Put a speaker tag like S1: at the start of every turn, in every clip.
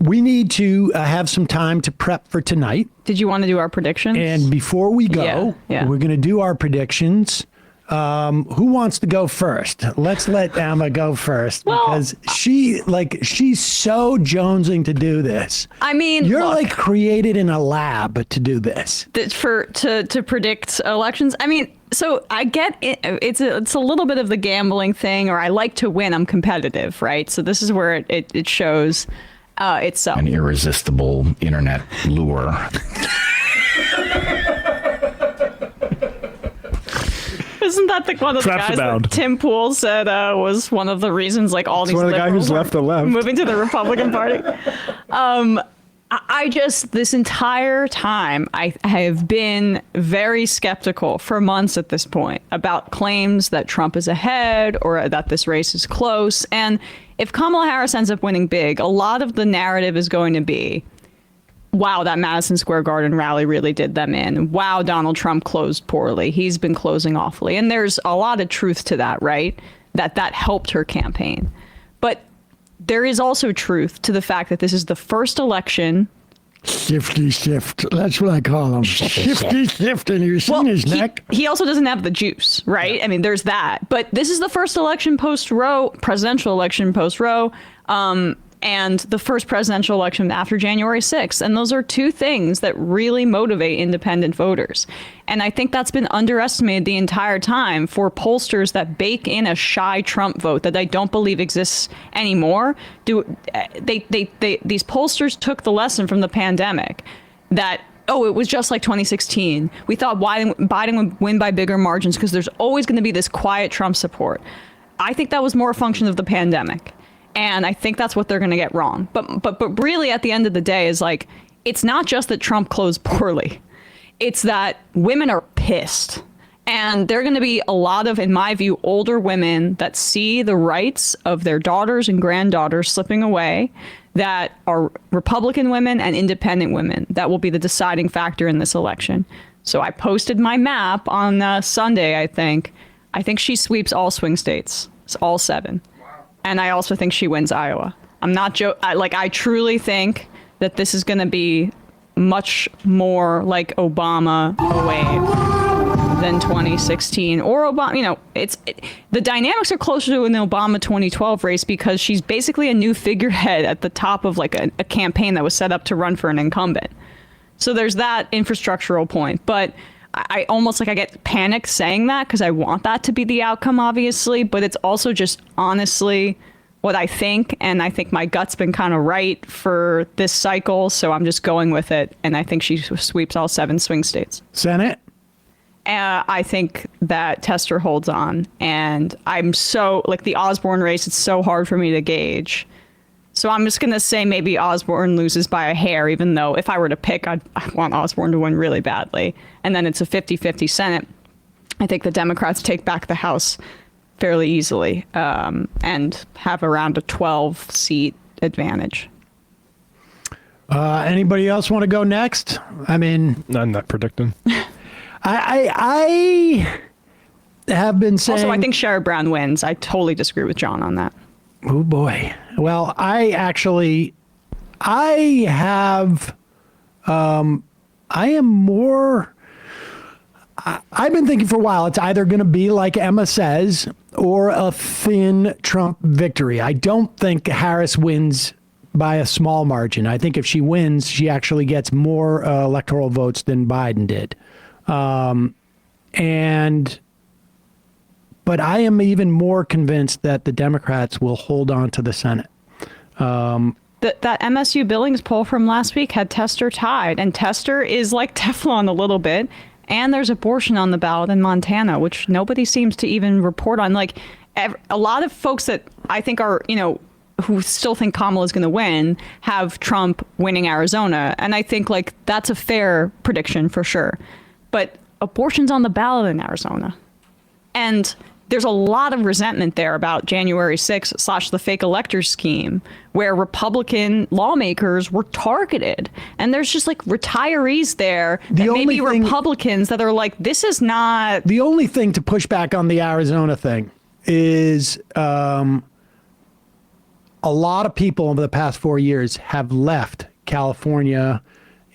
S1: we need to have some time to prep for tonight.
S2: Did you want to do our predictions?
S1: And before we go, we're going to do our predictions. Who wants to go first? Let's let Emma go first because she's so jonesing to do this.
S2: I mean,
S1: you're like created in a lab to do this.
S2: To predict elections. I mean, so I get it. It's a little bit of the gambling thing, or I like to win. I'm competitive, right? So this is where it shows itself.
S3: An irresistible internet lure.
S2: Isn't that one of the guys that Tim Pool said was one of the reasons all these liberals are moving to the Republican Party? I just, this entire time, I have been very skeptical for months at this point about claims that Trump is ahead or that this race is close. And if Kamala Harris ends up winning big, a lot of the narrative is going to be, wow, that Madison Square Garden rally really did them in. Wow, Donald Trump closed poorly. He's been closing awfully. And there's a lot of truth to that, right? That helped her campaign. But there is also truth to the fact that this is the first election.
S1: Shifty shift. That's what I call him. Shifty shift. And you've seen his neck.
S2: He also doesn't have the juice, right? Yeah. I mean, there's that. But this is the first election post-Roe, presidential election post-Roe. And the first presidential election after January 6th. And those are two things that really motivate independent voters. And I think that's been underestimated the entire time for pollsters that bake in a shy Trump vote that I don't believe exists anymore. These pollsters took the lesson from the pandemic that, it was just like 2016. We thought Biden would win by bigger margins because there's always going to be this quiet Trump support. I think that was more a function of the pandemic. And I think that's what they're going to get wrong. But really, at the end of the day, is it's not just that Trump closed poorly. It's that women are pissed. And there are going to be a lot of, in my view, older women that see the rights of their daughters and granddaughters slipping away, that are Republican women and independent women that will be the deciding factor in this election. So I posted my map on Sunday, I think. I think she sweeps all swing states. It's all 7. And I also think she wins Iowa. I'm not I truly think that this is going to be much more like Obama 08 than 2016 or Obama. The dynamics are closer to an Obama 2012 race because she's basically a new figurehead at the top of a campaign that was set up to run for an incumbent. So there's that infrastructural point. But I almost I get panicked saying that because I want that to be the outcome, obviously, but it's also just honestly what I think. And I think my gut's been kind of right for this cycle. So I'm just going with it. And I think she sweeps all 7 swing states.
S1: Senate?
S2: I think that Tester holds on. And I'm so the Osborne race, it's so hard for me to gauge. So I'm just going to say maybe Osborne loses by a hair, even though if I were to pick, I want Osborne to win really badly. And then it's a 50-50 Senate. I think the Democrats take back the House fairly easily and have around a 12-seat advantage.
S1: Anybody else want to go next? I mean...
S4: I'm not predicting.
S1: I have been saying...
S2: Also, I think Sherrod Brown wins. I totally disagree with John on that.
S1: Oh, boy. Well, I am more... I've been thinking for a while, it's either going to be like Emma says or a thin Trump victory. I don't think Harris wins by a small margin. I think if she wins, she actually gets more electoral votes than Biden did. But I am even more convinced that the Democrats will hold on to the Senate.
S2: That MSU Billings poll from last week had Tester tied, and Tester is like Teflon a little bit. And there's abortion on the ballot in Montana, which nobody seems to even report on. A lot of folks that I think are, who still think Kamala's going to win have Trump winning Arizona. And I think that's a fair prediction for sure. But abortion's on the ballot in Arizona. And there's a lot of resentment there about January 6th / the fake electors scheme, where Republican lawmakers were targeted. And there's just retirees there that maybe Republicans that are this is not...
S1: The only thing to push back on the Arizona thing is a lot of people over the past 4 years have left California,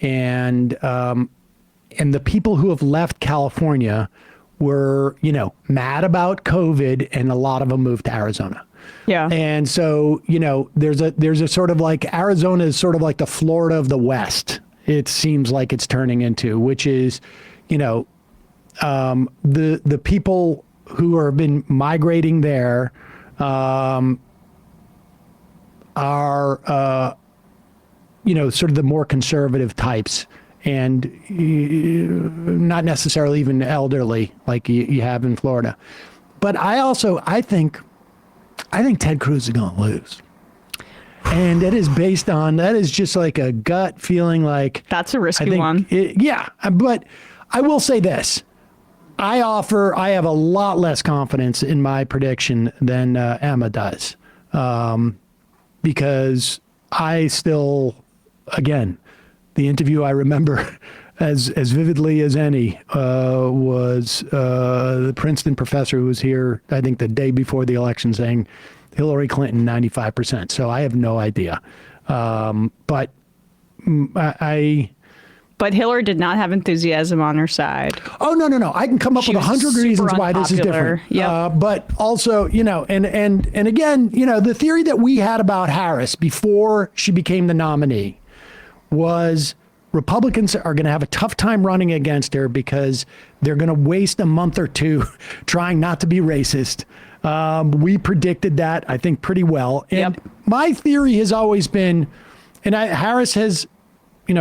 S1: and the people who have left California were, mad about COVID, and a lot of them moved to Arizona.
S2: Yeah.
S1: And so, there's a sort of like Arizona is sort of like the Florida of the West. It seems like it's turning into, which is, the people who have been migrating there are, sort of the more conservative types, and not necessarily even elderly like you have in Florida. But I think Ted Cruz is going to lose. And that is just like a gut feeling, like
S2: that's a risky one.
S1: But I will say this. I have a lot less confidence in my prediction than Emma does. Because I still, again, the interview I remember as vividly as any was the Princeton professor who was here, I think the day before the election, saying Hillary Clinton 95%. So I have no idea. But
S2: Hillary did not have enthusiasm on her side.
S1: Oh, no. I can come up with 100 reasons why this is different.
S2: Yep.
S1: But also, and again, the theory that we had about Harris before she became the nominee was Republicans are going to have a tough time running against her because they're going to waste a month or two trying not to be racist. We predicted that, I think, pretty well. And my theory has always been, Harris has,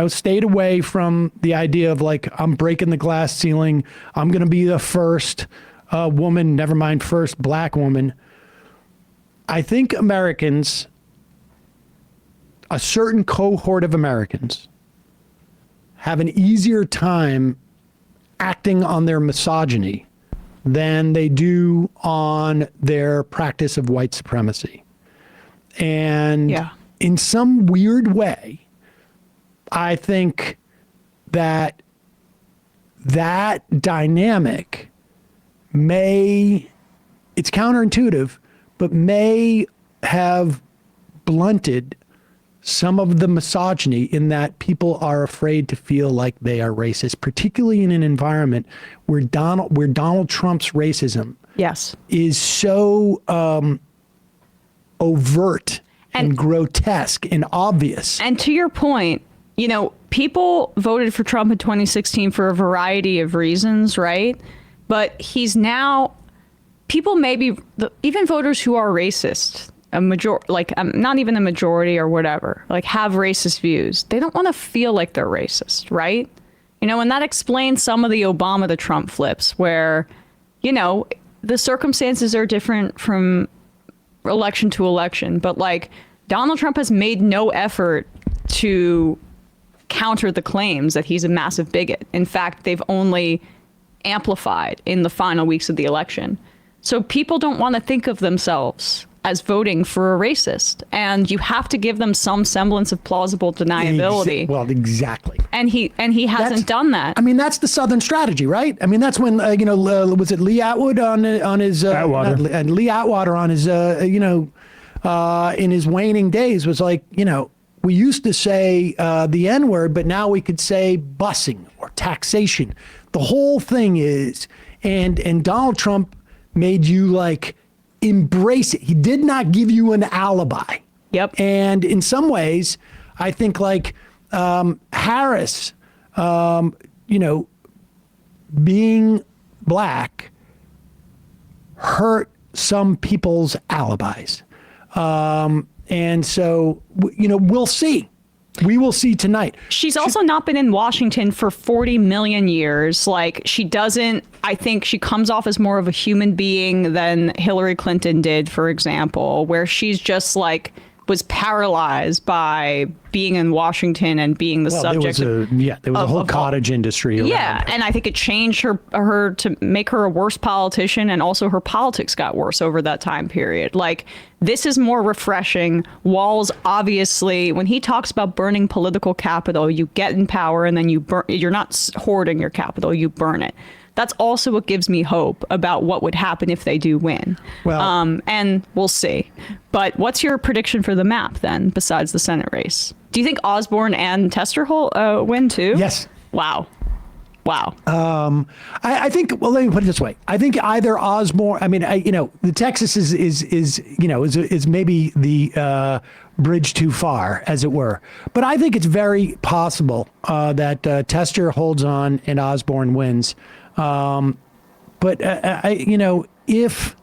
S1: stayed away from the idea of like, I'm breaking the glass ceiling. I'm going to be the first woman, never mind first black woman. I think Americans, a certain cohort of Americans, have an easier time acting on their misogyny than they do on their practice of white supremacy. And in some weird way, I think that dynamic it's counterintuitive, but may have blunted some of the misogyny in that people are afraid to feel like they are racist, particularly in an environment where Donald Trump's racism is so overt and grotesque and obvious.
S2: And to your point, people voted for Trump in 2016 for a variety of reasons, right? But people even voters who are racist, not even a majority or whatever, like have racist views. They don't want to feel like they're racist, right? And that explains some of the Obama to Trump flips where, the circumstances are different from election to election. But like Donald Trump has made no effort to counter the claims that he's a massive bigot. In fact, they've only amplified in the final weeks of the election. So people don't want to think of themselves as voting for a racist, and you have to give them some semblance of plausible deniability.
S1: Well, exactly.
S2: And he hasn't done that.
S1: I mean, that's the Southern strategy, right? I mean, that's when was it Lee Atwood on his and Lee Atwater on his in his waning days was like, we used to say the N-word, but now we could say busing or taxation. The whole thing is, and Donald Trump made you like embrace it. He did not give you an alibi.
S2: Yep.
S1: And in some ways, I think like Harris, being black hurt some people's alibis. And so, we'll see. We will see tonight.
S2: She's also not been in Washington for 40 million years. Like, I think she comes off as more of a human being than Hillary Clinton did, for example, where she's just like was paralyzed by being in Washington and being the subject.
S1: There was a whole cottage industry around her.
S2: And I think it changed her to make her a worse politician, and also her politics got worse over that time period. Like, this is more refreshing. Walz, obviously, when he talks about burning political capital, you get in power and then you burn. You're not hoarding your capital, you burn it. that's also what gives me hope about what would happen if they do win.
S1: Well-
S2: and we'll see. But what's your prediction for the map then, besides the Senate race? Do you think Osborne and Tester win too?
S1: Yes.
S2: Wow.
S1: I think. Well, let me put it this way. I think either Osborne. I mean, the Texas is maybe the bridge too far, as it were. But I think it's very possible that Tester holds on and Osborne wins. But if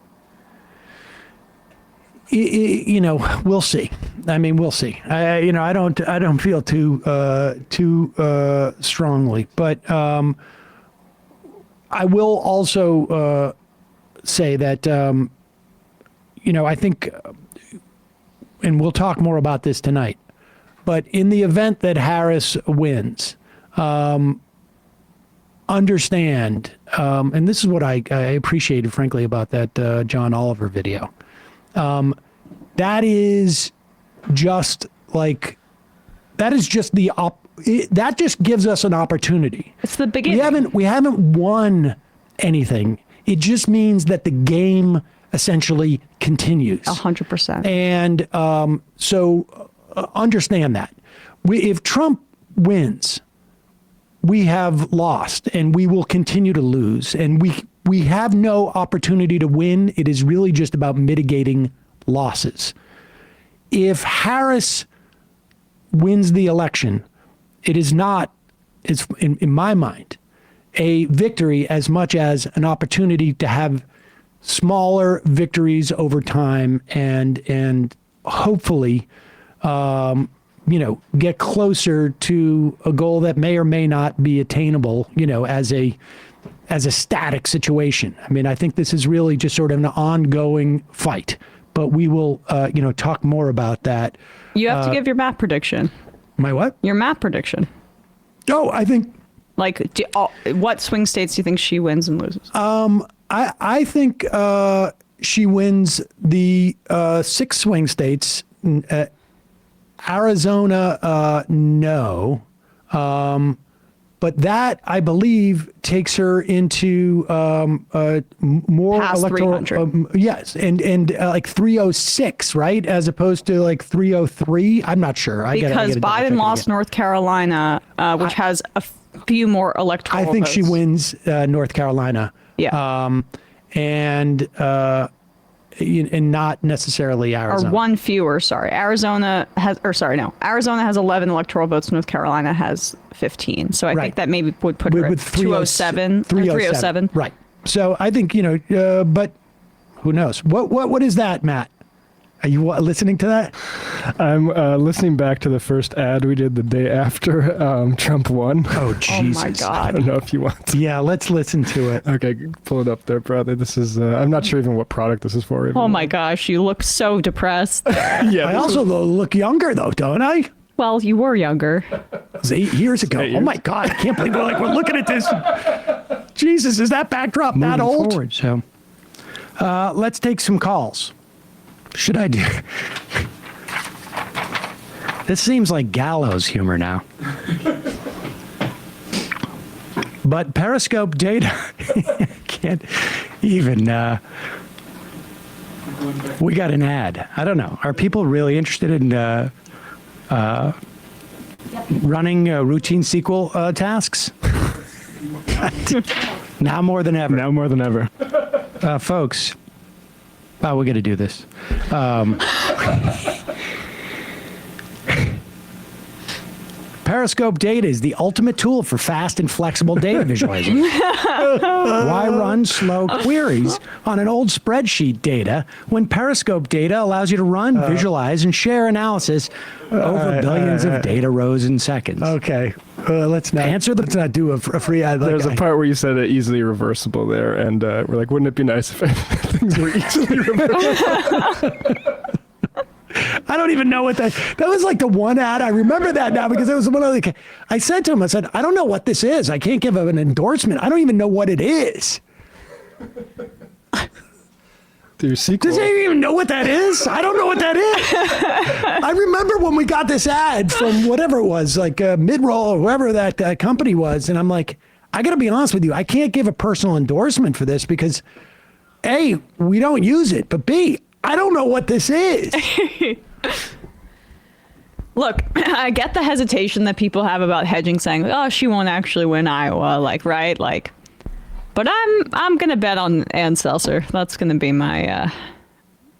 S1: we'll see. I mean, we'll see. I don't feel too strongly, but I will also say that I think, and we'll talk more about this tonight. But in the event that Harris wins, understand, and this is what I appreciated, frankly, about that John Oliver video. That is just that just gives us an opportunity.
S2: It's the beginning.
S1: We haven't won anything. It just means that the game essentially continues.
S2: 100%.
S1: And so understand that. If Trump wins, we have lost, and we will continue to lose. And we have no opportunity to win. It is really just about mitigating losses. If Harris wins the election, it is not, it's in my mind, a victory as much as an opportunity to have smaller victories over time and hopefully, get closer to a goal that may or may not be attainable, as a static situation. I mean, I think this is really just sort of an ongoing fight, but we will, talk more about that.
S2: You have to give your map prediction.
S1: My what?
S2: Your map prediction.
S1: Oh, I think.
S2: What swing states do you think she wins and loses?
S1: I think she wins the 6 swing states. Arizona, no. But that, I believe, takes her into more
S2: Past
S1: electoral.
S2: 300.
S1: Yes, and like 306, right, as opposed to like 303. I'm not sure.
S2: Because Biden lost North Carolina, which has a few more electoral.
S1: I think
S2: votes.
S1: she wins North Carolina.
S2: Yeah.
S1: And not necessarily Arizona.
S2: Or one fewer, sorry. Arizona has 11 electoral votes. North Carolina has 15. So I think that maybe would put her at 207. 307.
S1: Right. So I think, but who knows? What is that, Matt? Are you listening to that?
S4: I'm listening back to the first ad we did the day after Trump won.
S1: Oh, Jesus.
S2: Oh, my God.
S4: I don't know if you want to.
S1: Yeah, let's listen to it.
S4: Okay, pull it up there, brother. This is, I'm not sure even what product this is for.
S2: Oh, my gosh. You look so depressed.
S4: Yeah.
S1: I also look younger, though, don't I?
S2: Well, you were younger.
S1: It was 8 years ago.
S4: 8 years.
S1: Oh, my God. I can't believe we're looking at this. Jesus, is that backdrop that
S3: Moving
S1: old?
S3: forward, so
S1: Let's take some calls. Should I do?
S3: this seems like gallows humor now.
S1: But Periscope data can't even. We got an ad. I don't know. Are people really interested in running routine SQL tasks? Now more than ever.
S4: Now more than ever.
S1: Folks. Oh, we're going to do this. Periscope data is the ultimate tool for fast and flexible data visualization. Why run slow queries on an old spreadsheet data when Periscope data allows you to run, visualize, and share analysis over billions of data rows in seconds? Okay. Let's not do a free ad.
S4: There's a part where you said it easily reversible there, and we're like, wouldn't it be nice if things were easily reversible?
S1: I don't even know what that was like the one ad. I remember that now because it was one of I said to him, I said, I don't know what this is. I can't give him an endorsement. I don't even know what it is.
S4: Your sequel.
S1: Does he even know what that is? I don't know what that is. I remember when we got this ad from whatever it was, like Midroll or whoever that company was. And I'm like, I got to be honest with you. I can't give a personal endorsement for this because A, we don't use it, but B, I don't know what this is.
S2: Look, I get the hesitation that people have about hedging, saying, "Oh, she won't actually win Iowa," right? But I'm gonna bet on Ann Seltzer. That's gonna be my,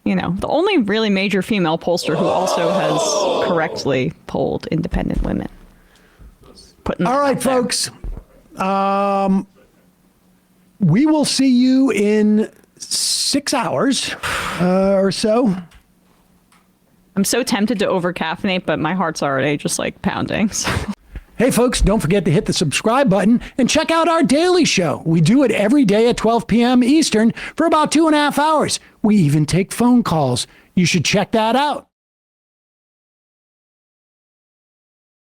S2: the only really major female pollster who also has correctly polled independent women.
S1: All right, folks. We will see you in 6 hours or so.
S2: I'm so tempted to over-caffeinate, but my heart's already just like pounding. So.
S1: Hey, folks, don't forget to hit the subscribe button and check out our daily show. We do it every day at 12 p.m. Eastern for about 2.5 hours. We even take phone calls. You should check that out.